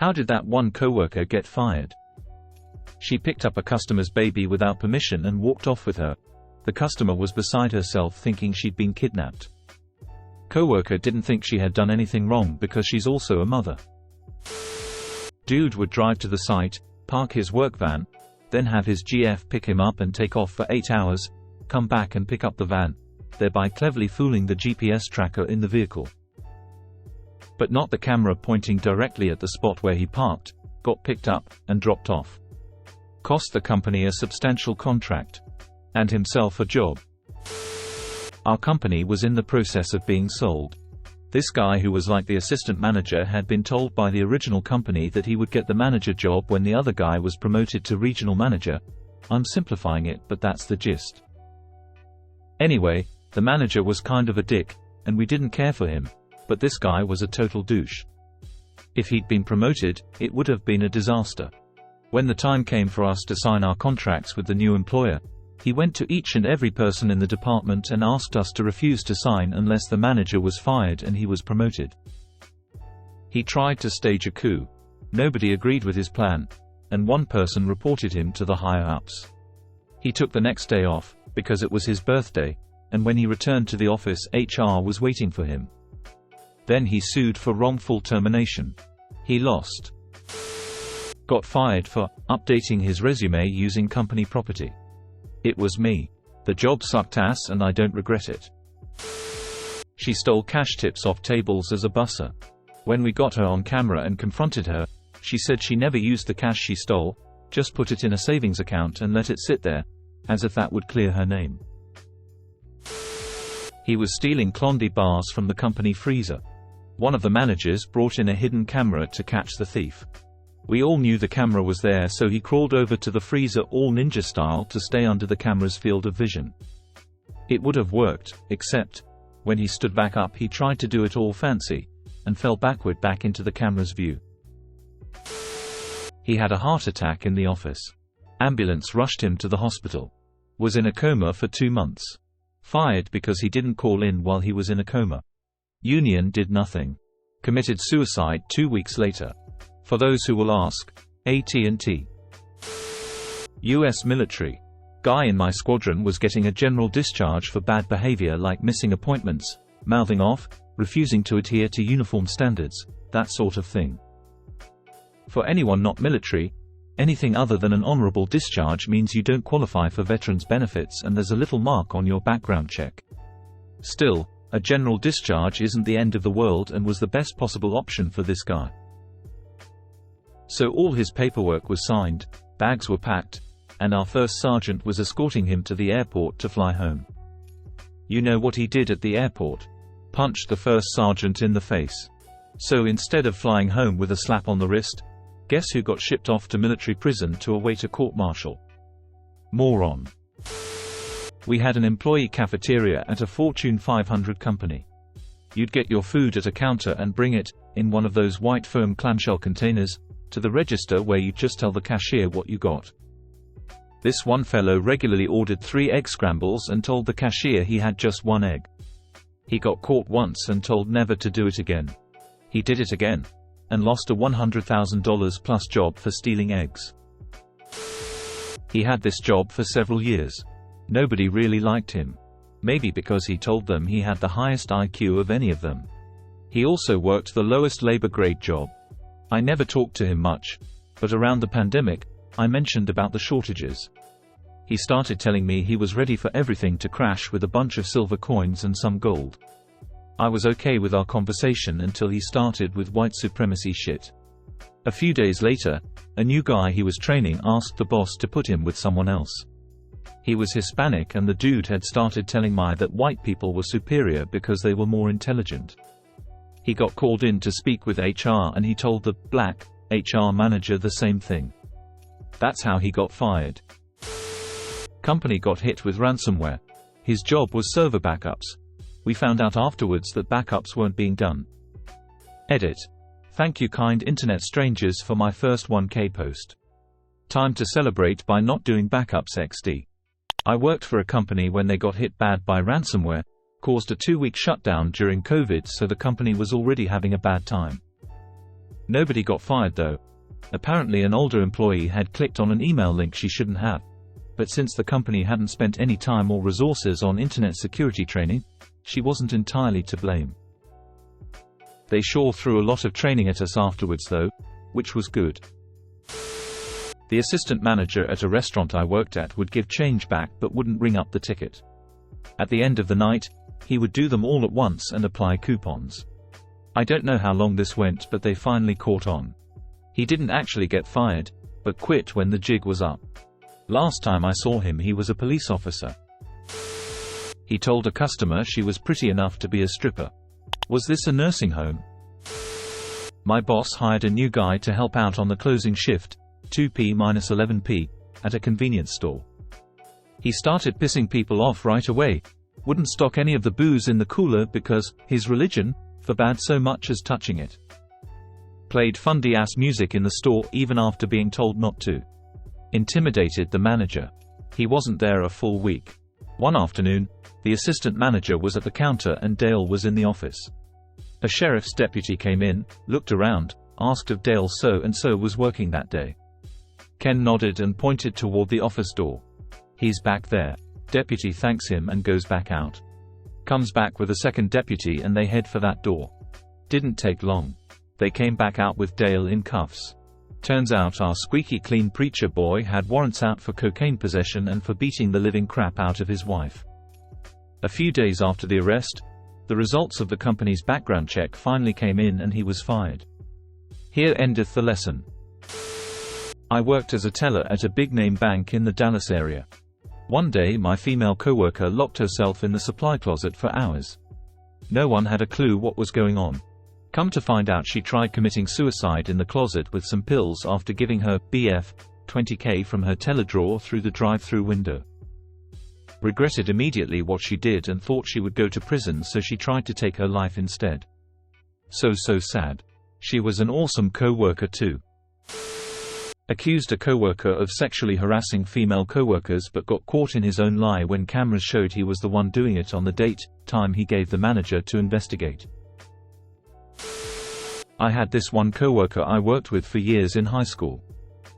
How did that one coworker get fired? She picked up a customer's baby without permission and walked off with her. The customer was beside herself thinking she'd been kidnapped. Coworker didn't think she had done anything wrong because she's also a mother. Dude would drive to the site, park his work van, then have his GF pick him up and take off for 8 hours, come back and pick up the van, thereby cleverly fooling the GPS tracker in the vehicle. But not the camera pointing directly at the spot where he parked, got picked up, and dropped off. Cost the company a substantial contract. And himself a job. Our company was in the process of being sold. This guy who was like the assistant manager had been told by the original company that he would get the manager job when the other guy was promoted to regional manager. I'm simplifying it, but that's the gist. Anyway, the manager was kind of a dick, and we didn't care for him, but this guy was a total douche. If he'd been promoted, it would have been a disaster. When the time came for us to sign our contracts with the new employer, he went to each and every person in the department and asked us to refuse to sign unless the manager was fired and he was promoted. He tried to stage a coup. Nobody agreed with his plan, and one person reported him to the higher-ups. He took the next day off, because it was his birthday, and when he returned to the office, HR was waiting for him. Then he sued for wrongful termination. He lost. Got fired for updating his resume using company property. It was me. The job sucked ass and I don't regret it. She stole cash tips off tables as a busser. When we got her on camera and confronted her, she said she never used the cash she stole, just put it in a savings account and let it sit there, as if that would clear her name. He was stealing Clondy bars from the company freezer. One of the managers brought in a hidden camera to catch the thief. We all knew the camera was there, so he crawled over to the freezer all ninja style to stay under the camera's field of vision. It would have worked, except, when he stood back up he tried to do it all fancy, and fell backward back into the camera's view. He had a heart attack in the office. Ambulance rushed him to the hospital. Was in a coma for 2 months. Fired because he didn't call in while he was in a coma. Union did nothing. Committed suicide 2 weeks later. For those who will ask, AT&T. US military. Guy in my squadron was getting a general discharge for bad behavior like missing appointments, mouthing off, refusing to adhere to uniform standards, that sort of thing. For anyone not military, anything other than an honorable discharge means you don't qualify for veterans benefits and there's a little mark on your background check. Still, a general discharge isn't the end of the world and was the best possible option for this guy. So all his paperwork was signed, bags were packed, and our first sergeant was escorting him to the airport to fly home. You know what he did at the airport? Punched the first sergeant in the face. So instead of flying home with a slap on the wrist, guess who got shipped off to military prison to await a court-martial? Moron. We had an employee cafeteria at a Fortune 500 company. You'd get your food at a counter and bring it, in one of those white foam clamshell containers, to the register where you just tell the cashier what you got. This one fellow regularly ordered 3 egg scrambles and told the cashier he had just 1 egg. He got caught once and told never to do it again. He did it again, and lost a $100,000 plus job for stealing eggs. He had this job for several years. Nobody really liked him. Maybe because he told them he had the highest IQ of any of them. He also worked the lowest labor grade job. I never talked to him much, but around the pandemic, I mentioned about the shortages. He started telling me he was ready for everything to crash with a bunch of silver coins and some gold. I was okay with our conversation until he started with white supremacy shit. A few days later, a new guy he was training asked the boss to put him with someone else. He was Hispanic and the dude had started telling me that white people were superior because they were more intelligent. He got called in to speak with HR and he told the black HR manager the same thing. That's how he got fired. Company got hit with ransomware. His job was server backups. We found out afterwards that backups weren't being done. Edit. Thank you kind internet strangers for my first 1K post. Time to celebrate by not doing backups XD. I worked for a company when they got hit bad by ransomware, caused a 2-week shutdown during COVID, so the company was already having a bad time. Nobody got fired though. Apparently an older employee had clicked on an email link she shouldn't have. But since the company hadn't spent any time or resources on internet security training, she wasn't entirely to blame. They sure threw a lot of training at us afterwards though, which was good. The assistant manager at a restaurant I worked at would give change back but wouldn't ring up the ticket. At the end of the night, he would do them all at once and apply coupons. I don't know how long this went, but they finally caught on. He didn't actually get fired, but quit when the jig was up. Last time I saw him he was a police officer. He told a customer she was pretty enough to be a stripper. Was this a nursing home? My boss hired a new guy to help out on the closing shift, 2p-11p, at a convenience store. He started pissing people off right away, wouldn't stock any of the booze in the cooler because his religion forbade so much as touching it. Played fundy-ass music in the store even after being told not to. Intimidated the manager. He wasn't there a full week. One afternoon, the assistant manager was at the counter and Dale was in the office. A sheriff's deputy came in, looked around, asked if Dale so-and-so was working that day. Ken nodded and pointed toward the office door. He's back there. Deputy thanks him and goes back out. Comes back with a second deputy and they head for that door. Didn't take long. They came back out with Dale in cuffs. Turns out our squeaky clean preacher boy had warrants out for cocaine possession and for beating the living crap out of his wife. A few days after the arrest, the results of the company's background check finally came in and he was fired. Here endeth the lesson. I worked as a teller at a big-name bank in the Dallas area. One day my female coworker locked herself in the supply closet for hours. No one had a clue what was going on. Come to find out she tried committing suicide in the closet with some pills after giving her BF $20K from her teller drawer through the drive-through window. Regretted immediately what she did and thought she would go to prison, so she tried to take her life instead. So sad. She was an awesome co-worker too. Accused a coworker of sexually harassing female coworkers but got caught in his own lie when cameras showed he was the one doing it on the time he gave the manager to investigate. I had this one coworker I worked with for years in high school.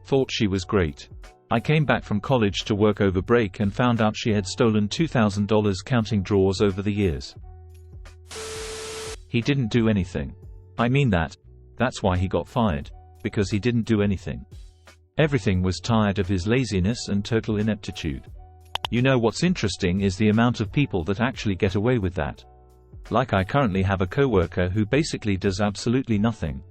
Thought she was great. I came back from college to work over break and found out she had stolen $2,000 counting drawers over the years. He didn't do anything. I mean that's why he got fired, because he didn't do anything. Everything was tired of his laziness and total ineptitude. You know what's interesting is the amount of people that actually get away with that. Like I currently have a coworker who basically does absolutely nothing.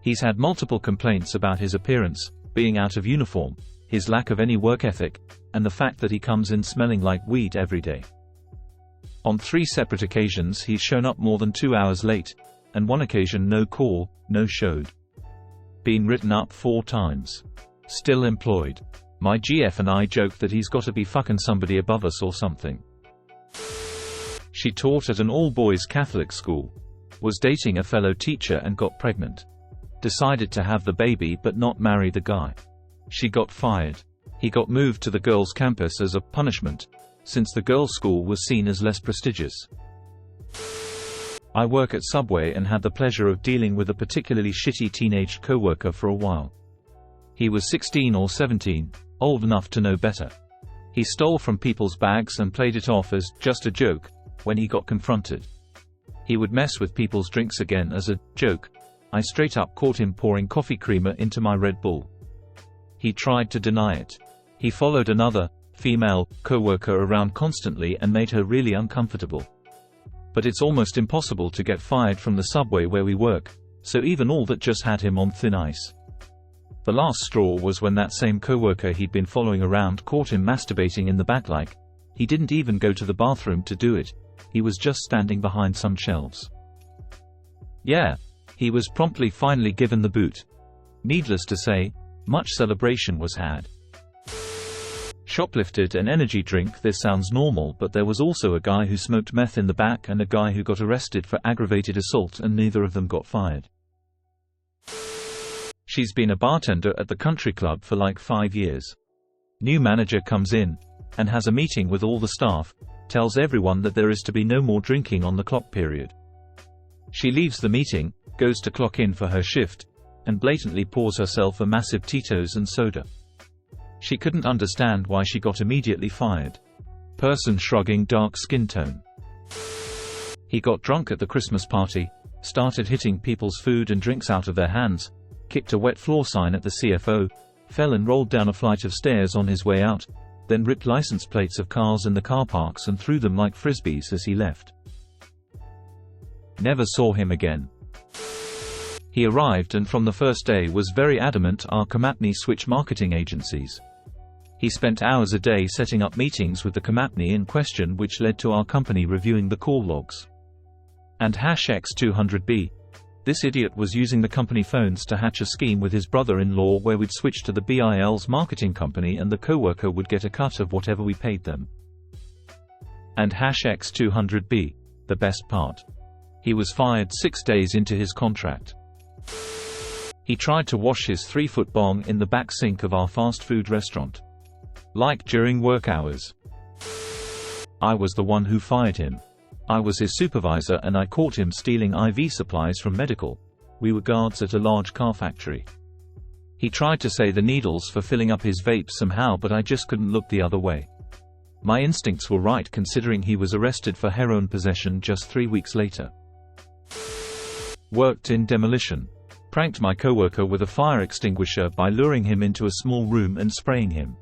He's had multiple complaints about his appearance, being out of uniform, his lack of any work ethic, and the fact that he comes in smelling like weed every day. On 3 separate occasions he's shown up more than 2 hours late, and one occasion no call, no showed. Been written up 4 times. Still employed. My GF and I joke that he's gotta be fucking somebody above us or something. She taught at an all-boys Catholic school. Was dating a fellow teacher and got pregnant. Decided to have the baby but not marry the guy. She got fired. He got moved to the girls' campus as a punishment, since the girls' school was seen as less prestigious. I work at Subway and had the pleasure of dealing with a particularly shitty teenage coworker for a while. He was 16 or 17, old enough to know better. He stole from people's bags and played it off as just a joke when he got confronted. He would mess with people's drinks again as a joke. I straight up caught him pouring coffee creamer into my Red Bull. He tried to deny it. He followed another, female, coworker around constantly and made her really uncomfortable. But it's almost impossible to get fired from the Subway where we work, so even all that just had him on thin ice. The last straw was when that same coworker he'd been following around caught him masturbating in the back. Like, he didn't even go to the bathroom to do it. He was just standing behind some shelves. Yeah, he was promptly finally given the boot. Needless to say, much celebration was had. Shoplifted an energy drink. This sounds normal, but there was also a guy who smoked meth in the back and a guy who got arrested for aggravated assault, and neither of them got fired. She's been a bartender at the country club for like 5 years. New manager comes in and has a meeting with all the staff, tells everyone that there is to be no more drinking on the clock period. She leaves the meeting, goes to clock in for her shift, and blatantly pours herself a massive Tito's and soda. She couldn't understand why she got immediately fired. Person shrugging, dark skin tone. He got drunk at the Christmas party, started hitting people's food and drinks out of their hands, kicked a wet floor sign at the CFO, fell and rolled down a flight of stairs on his way out, then ripped license plates of cars in the car parks and threw them like frisbees as he left. Never saw him again. He arrived and from the first day was very adamant our company switch marketing agencies. He spent hours a day setting up meetings with the company in question, which led to our company reviewing the call logs. And #X200B. This idiot was using the company phones to hatch a scheme with his brother-in-law where we'd switch to the BIL's marketing company and the Coworker would get a cut of whatever we paid them. And #X200B. The best part. He was fired 6 days into his contract. He tried to wash his 3-foot bong in the back sink of our fast food restaurant. Like during work hours. I was the one who fired him. I was his supervisor and I caught him stealing IV supplies from medical. We were guards at a large car factory. He tried to say the needles for filling up his vape somehow, but I just couldn't look the other way. My instincts were right considering he was arrested for heroin possession just 3 weeks later. Worked in demolition. Pranked my coworker with a fire extinguisher by luring him into a small room and spraying him.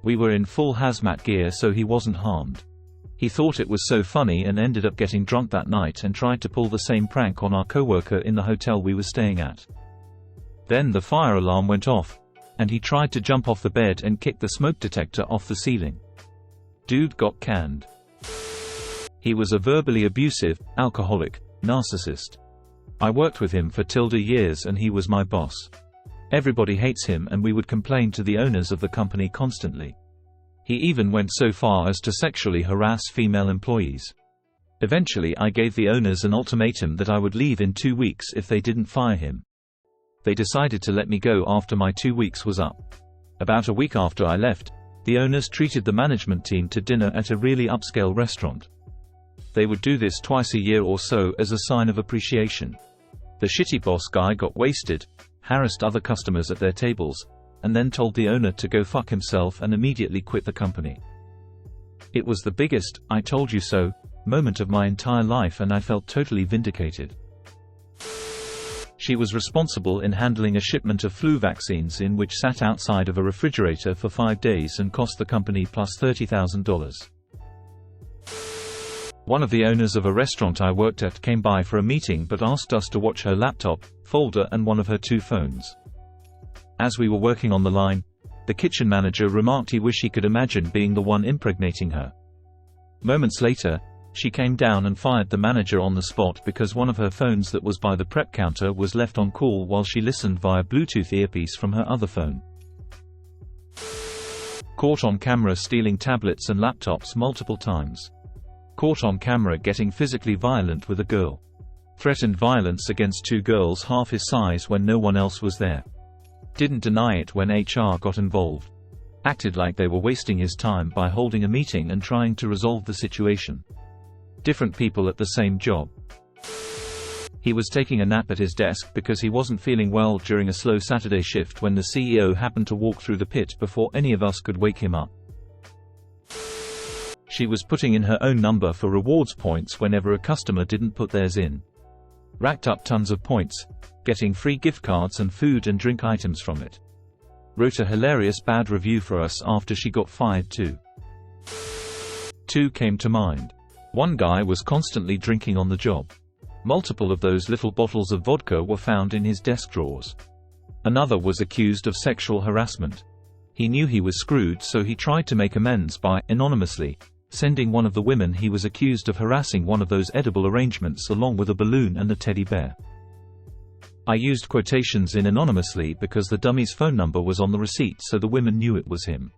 We were in full hazmat gear so he wasn't harmed. He thought it was so funny and ended up getting drunk that night and tried to pull the same prank on our coworker in the hotel we were staying at. Then the fire alarm went off, and he tried to jump off the bed and kick the smoke detector off the ceiling. Dude got canned. He was a verbally abusive, alcoholic, narcissist. I worked with him for years and he was my boss. Everybody hates him and we would complain to the owners of the company constantly. He even went so far as to sexually harass female employees. Eventually I gave the owners an ultimatum that I would leave in 2 weeks if they didn't fire him. They decided to let me go after my 2 weeks was up. About a week after I left, the owners treated the management team to dinner at a really upscale restaurant. They would do this twice a year or so as a sign of appreciation. The shitty boss guy got wasted, harassed other customers at their tables, and then told the owner to go fuck himself and immediately quit the company. It was the biggest "I told you so" moment of my entire life and I felt totally vindicated. She was responsible in handling a shipment of flu vaccines in which sat outside of a refrigerator for 5 days and cost the company plus $30,000. One of the owners of a restaurant I worked at came by for a meeting but asked us to watch her laptop, folder and one of her 2 phones. As we were working on the line, the kitchen manager remarked he wished he could imagine being the one impregnating her. Moments later, she came down and fired the manager on the spot because one of her phones that was by the prep counter was left on call while she listened via Bluetooth earpiece from her other phone. Caught on camera stealing tablets and laptops multiple times. Caught on camera getting physically violent with a girl. Threatened violence against 2 girls half his size when no one else was there. Didn't deny it when HR got involved. Acted like they were wasting his time by holding a meeting and trying to resolve the situation. Different people at the same job. He was taking a nap at his desk because he wasn't feeling well during a slow Saturday shift when the CEO happened to walk through the pit before any of us could wake him up. She was putting in her own number for rewards points whenever a customer didn't put theirs in. Racked up tons of points, getting free gift cards and food and drink items from it. Wrote a hilarious bad review for us after she got fired too. 2 came to mind. One guy was constantly drinking on the job. Multiple of those little bottles of vodka were found in his desk drawers. Another was accused of sexual harassment. He knew he was screwed so he tried to make amends by, anonymously, sending one of the women he was accused of harassing one of those edible arrangements along with a balloon and a teddy bear. I used quotations in anonymously because the dummy's phone number was on the receipt so the women knew it was him.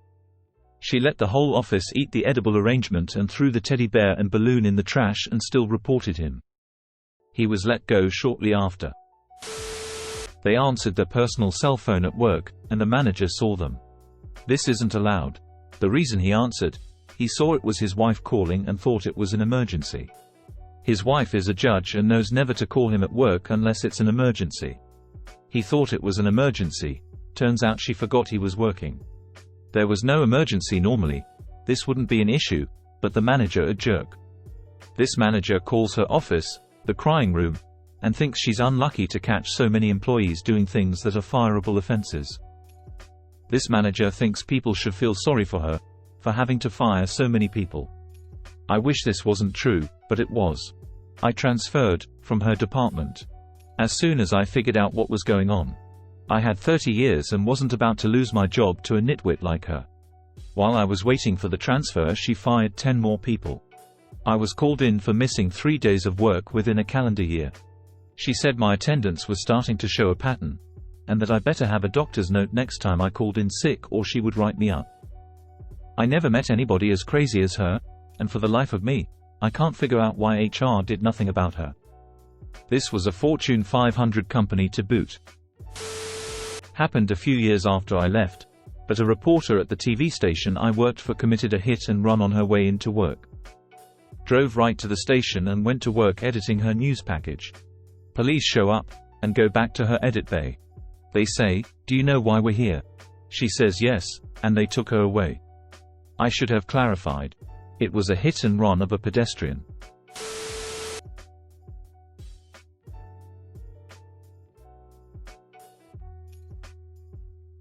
She let the whole office eat the edible arrangement and threw the teddy bear and balloon in the trash and still reported him. He was let go shortly after. They answered their personal cell phone at work, and the manager saw them. This isn't allowed. The reason he answered, he saw it was his wife calling and thought it was an emergency. His wife is a judge and knows never to call him at work unless it's an emergency. He thought it was an emergency. Turns out she forgot he was working. There was no emergency normally. This wouldn't be an issue, but the manager a jerk. This manager calls her office, the crying room, and thinks she's unlucky to catch so many employees doing things that are fireable offenses. This manager thinks people should feel sorry for her, for having to fire so many people. I wish this wasn't true, but it was. I transferred from her department as soon as I figured out what was going on. I had 30 years and wasn't about to lose my job to a nitwit like her. While I was waiting for the transfer, she fired 10 more people. I was called in for missing 3 days of work within a calendar year. She said my attendance was starting to show a pattern, and that I better have a doctor's note next time I called in sick or she would write me up. I never met anybody as crazy as her, and for the life of me, I can't figure out why HR did nothing about her. This was a Fortune 500 company to boot. Happened a few years after I left, but a reporter at the TV station I worked for committed a hit and run on her way into work. Drove right to the station and went to work editing her news package. Police show up, and go back to her edit bay. They say, "Do you know why we're here?" She says yes, and they took her away. I should have clarified. It was a hit and run of a pedestrian.